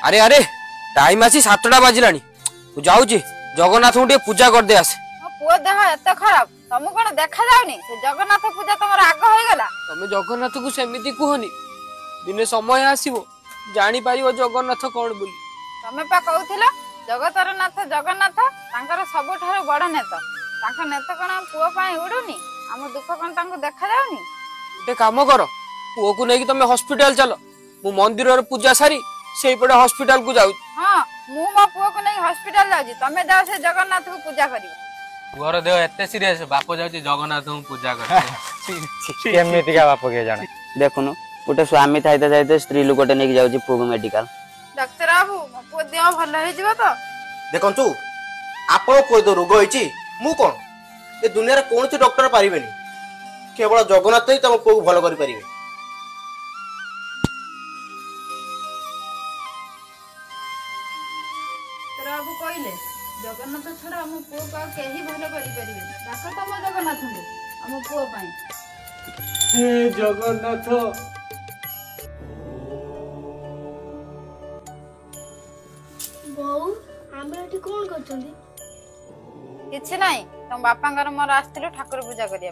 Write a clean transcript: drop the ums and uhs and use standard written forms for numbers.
अरे अरे टाइम आसी 7टा बाजिलानी जाऊची जगन्नाथ को पूजा कर दे आसे। पुओ देह एत खराब तुमको कौन देखा जाउनी से जगन्नाथ पूजा तुम आग हो गला। तुम जगन्नाथ को सेमिति कहनी दिने समय आसीबो जानी पारिबो जगन्नाथ कौन बोली। तमे पा कहउथिलो जगतर नाथ जगन्नाथ तांकर सबठारो बड़ नेत तांका नेत कोन पुओ पाई उडुनी हम दुख कोन तांको देखा जाउनी। गोटे काम कर पुओ को नहीं तुम हॉस्पिटल चलो मु मंदिर रे पूजा सारी सेई पड़े हॉस्पिटल को जाऊ। हां मु मो पुओ को नहीं हॉस्पिटल जाउजी तमे जाओ से जगन्नाथ को पूजा करियो। घर देह एते सीरियस बाप जाउची जगन्नाथ को पूजा करते केमितिका बाप के जाने देखुनु गोटे स्वामी थाइते थाइते स्त्री लोकटे नेकी जाउची पुओ को मेडिकल। डॉक्टर बाबू मो पुओ देह भल हे जिवो तो देखंतु आपण कोइ तो रोग होइची मु कोन ए दुनिया रे कोनसी डॉक्टर पारिबेनी केवल जगन्नाथ ही तुम पुओ भल करि परिबे। बाबू कहले जगन्नाथ छड़ा हम पुओ का केही भल करि परिबे डाक्टर तम जगन्नाथ को हम पुओ पाई। हे जगन्नाथ बहु हमरा एठी कोन करछंदी किछि नाही तुम बापांगर मोर आस्तिलु ठाकुर पूजा करिया।